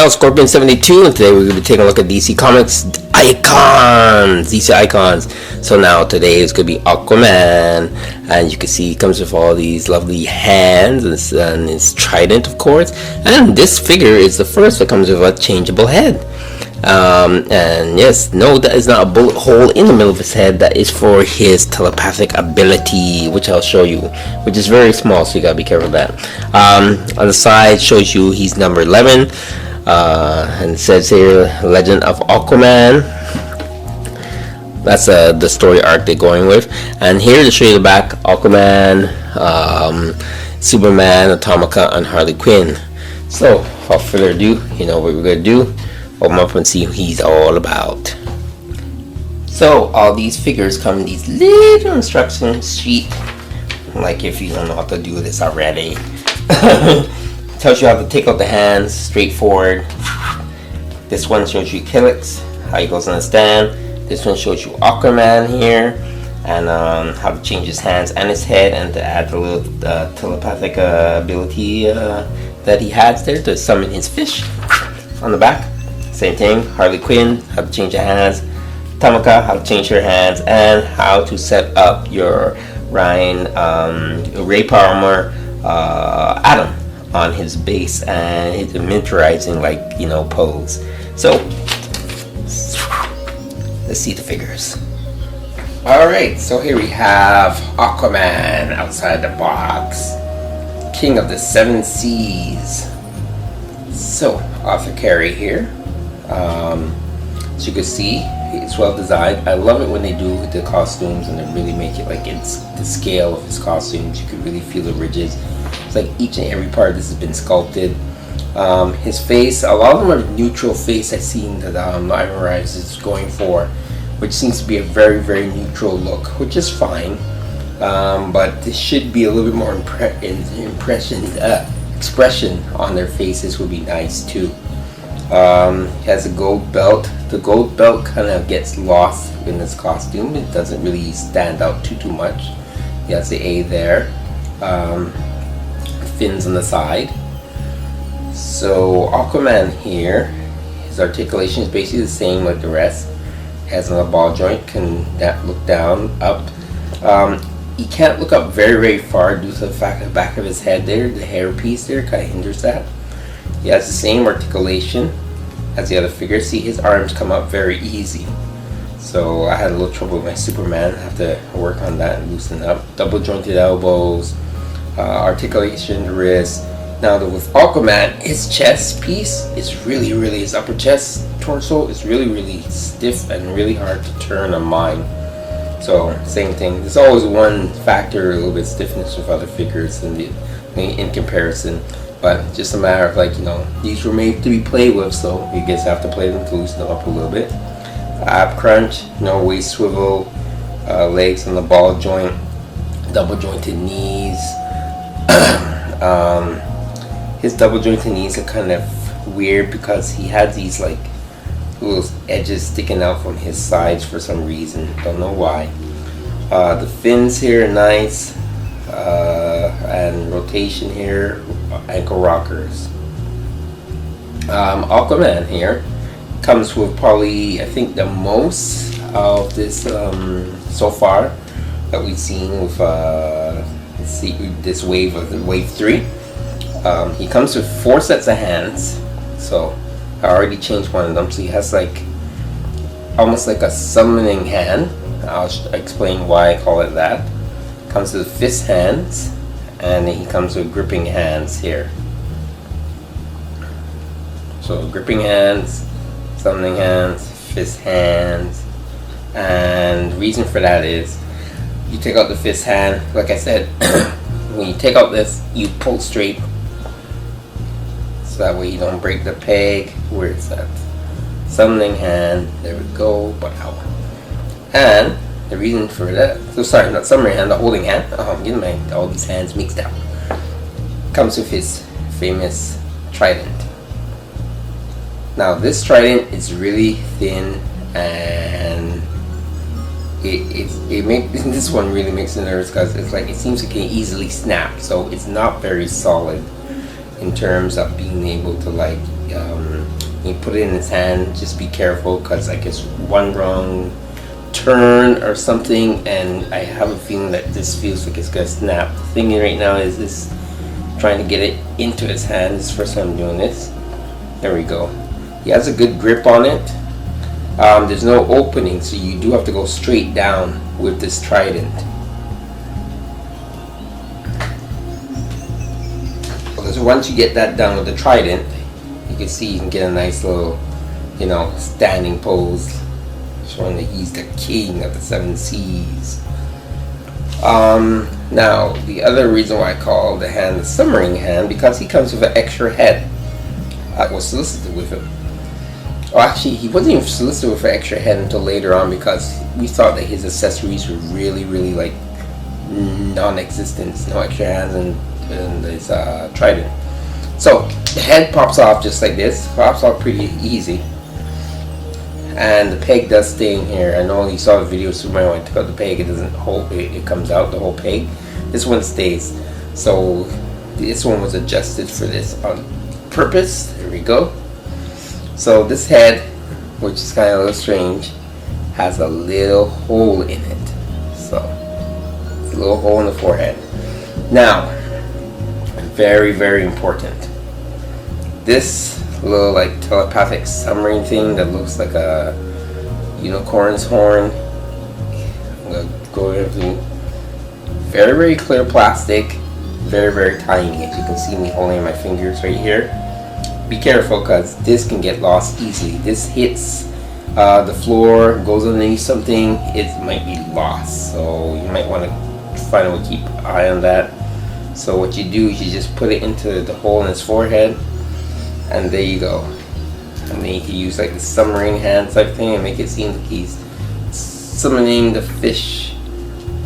El Scorpion 72, and today we're going to be taking a look at DC Comics icons, DC icons. So now today is going to be Aquaman, and you can see he comes with all these lovely hands and his trident, of course. And this figure is the first that comes with a changeable head. And yes, no, that is not a bullet hole in the middle of his head. That is for his telepathic ability, which I'll show you, which is very small, so you gotta be careful of that. On the side shows you he's number 11, and it says here Legend of Aquaman. That's the story arc they're going with. And here to show you the back, Aquaman, Superman, Atomica, and Harley Quinn. So without further ado, you know what we're gonna do. Open up and see who he's all about. So all these figures come in these little instruction sheet, like if you don't know how to do this already. Tells you how to take out the hands, straightforward. This one shows you Killix, how he goes on the stand. This one shows you Aquaman here, and how to change his hands and his head, and to add the little telepathic ability that he has there to summon his fish on the back. Same thing, Harley Quinn, how to change her hands, Atomica, how to change her hands, and how to set up your Ray Palmer Atom on his base and his miniaturizing, like, you know, pose. So let's see the figures. Alright, so here we have Aquaman outside the box, King of the Seven Seas. So Arthur Carey here. As you can see, it's well designed. I love it when they do the costumes and they really make it like it's the scale of his costumes. You can really feel the ridges. It's like each and every part of this has been sculpted. His face, a lot of them are neutral face. I've seen that Ivan Rice is going for, which seems to be a very, very neutral look, which is fine. But this should be a little bit more expression on their faces would be nice too. He has a gold belt. The gold belt kind of gets lost in this costume. It doesn't really stand out too much. He has the A there. Fins on the side. So Aquaman here, his articulation is basically the same like the rest. Has another ball joint, can look down, up. He can't look up very, very far due to the fact that the back of his head there, the hair piece there, kind of hinders that. He has the same articulation as the other figures. See, his arms come up very easy. So I had a little trouble with my Superman. I have to work on that and loosen up. Double jointed elbows, articulation, wrist. Now with Aquaman, his chest piece is really, his upper chest, torso is really stiff and really hard to turn on mine. So same thing. There's always one factor, a little bit stiffness with other figures in comparison. But just a matter of, like, you know, these were made to be played with, so you guys have to play them to loosen them up a little bit. Ab crunch, no waist swivel, legs on the ball joint, double jointed knees. His double jointed knees are kind of weird because he had these like little edges sticking out from his sides for some reason. Don't know why. The fins here are nice, and rotation here. Ankle rockers. Aquaman here comes with probably, I think, the most of this so far that we've seen with this wave of wave 3. He comes with 4 sets of hands, so I already changed one of them. So he has like almost like a summoning hand. I'll explain why I call it that. Comes with fist hands. And he comes with gripping hands here. So gripping hands, summoning hands, fist hands. And the reason for that is you take out the fist hand, like I said, when you take out this, you pull straight. So that way you don't break the peg. Where it's at. Summoning hand, there we go, wow. And the reason for that, so sorry, not summoning hand, the holding hand. I'm getting all these hands mixed up. Comes with his famous trident. Now this trident is really thin, and it makes this one really makes me nervous because it's like it seems it can easily snap. So it's not very solid. in terms of being able to like you put it in his hand. Just be careful, because I guess one wrong turn or something, and I have a feeling that this feels like it's gonna snap. The thing right now is this trying to get it into his hand. This is the first time I'm doing this. There we go. He has a good grip on it. There's no opening, so you do have to go straight down with this trident. Because once you get that done with the trident, you can see you can get a nice little, you know, standing pose, showing that he's the king of the 7 seas. Now, the other reason why I call the hand the submarine hand, because he comes with an extra head. I was solicited with him. Oh, actually, he wasn't even solicited with an extra head until later on, because we thought that his accessories were really, really like non-existent. No extra hands and his trident. So the head pops off just like this. Pops off pretty easy. And the peg does stay in here. I know you saw the video of Superman when I took out the peg, it doesn't hold, it comes out, the whole peg. This one stays. So this one was adjusted for this on purpose. There we go. So this head, which is kind of a little strange, has a little hole in it. So it's a little hole in the forehead. Now, very, very important. This little like telepathic submarine thing that looks like a unicorn's horn. I'm gonna go everything. Very, very clear plastic. Very, very tiny. As you can see me holding my fingers right here. Be careful, because this can get lost easily. This hits the floor, goes underneath something, it might be lost. So you might want to find a way to keep an eye on that. So what you do is you just put it into the hole in his forehead, and there you go. And then you can use like the submarine hand type thing and make it seem like he's summoning the fish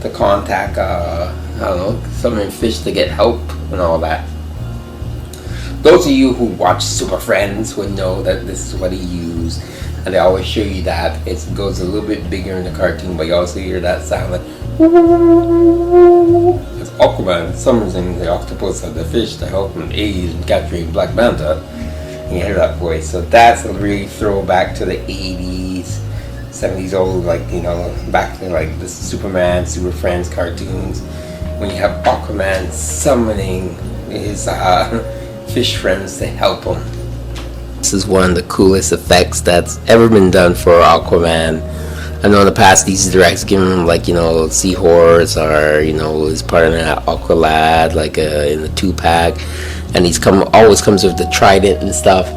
to contact, I don't know, summoning fish to get help and all that. Those of you who watch Super Friends would know that this is what he used, and they always show you that. It goes a little bit bigger in the cartoon, but you also hear that sound like it's Aquaman summoning the octopus of the fish to help him aid in capturing Black Manta. And you hear that voice. So that's a really throwback to the 80s, 70s old, like, you know, back to like the Superman, Super Friends cartoons, when you have Aquaman summoning his fish friends to help him. This is one of the coolest effects that's ever been done for Aquaman. I know in the past these directs give him like, you know, seahorse, or, you know, is part of that Aqualad, like in the 2-pack, and he's always comes with the trident and stuff.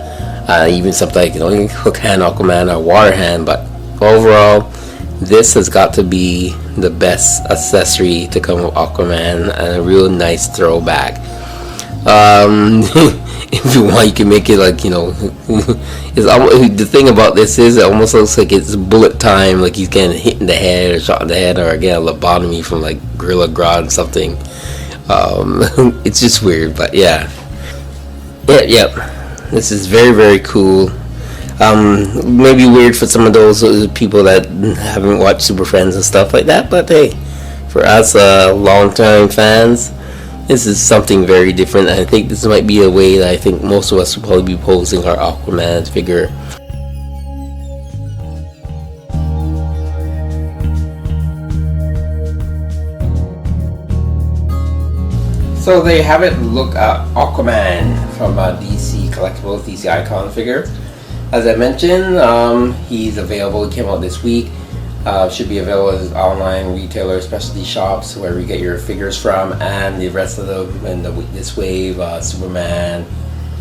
Even something like, you know, hook hand Aquaman or water hand. But overall, this has got to be the best accessory to come with Aquaman, and a real nice throwback. If you want, you can make it like, you know, the thing about this is it almost looks like it's bullet time, like he's getting hit in the head or shot in the head, or again a lobotomy from like Gorilla Grodd or something. It's just weird, but yeah. This is very, very cool. Maybe weird for some of those people that haven't watched Super Friends and stuff like that, but hey, for us long-time fans, this is something very different. I think this might be a way that I think most of us will probably be posing our Aquaman figure. So there you have it. Look at Aquaman from DC Collectibles, DC Icon figure. As I mentioned, he's available. He came out this week. Should be available as online retailer, specialty shops, wherever you get your figures from, and the rest of them in this wave, Superman,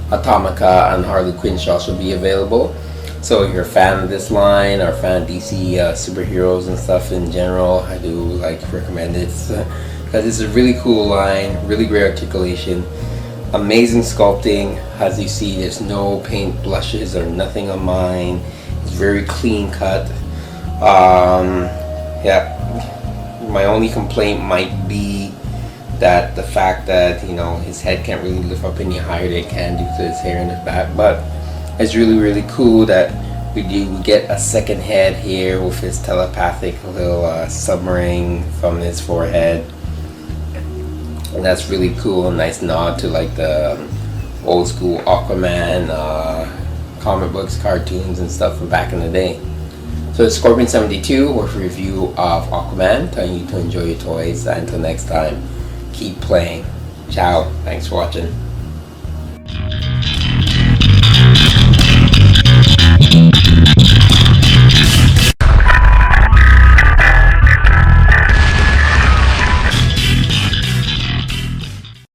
Atomica, and Harley Quinn shops will be available. So if you're a fan of this line, or a fan of DC superheroes and stuff in general, I do like recommend it, because it's a really cool line, really great articulation, amazing sculpting. As you see, there's no paint blushes or nothing on mine. It's very clean cut. My only complaint might be that the fact that, you know, his head can't really lift up any higher than it can due to his hair in his back, but it's really, really cool that we get a second head here with his telepathic little submarine from his forehead, and that's really cool. A nice nod to like the old school Aquaman, comic books, cartoons, and stuff from back in the day. So it's Scorpion72 with a review of Aquaman, telling you to enjoy your toys. Until next time, keep playing. Ciao. Thanks for watching.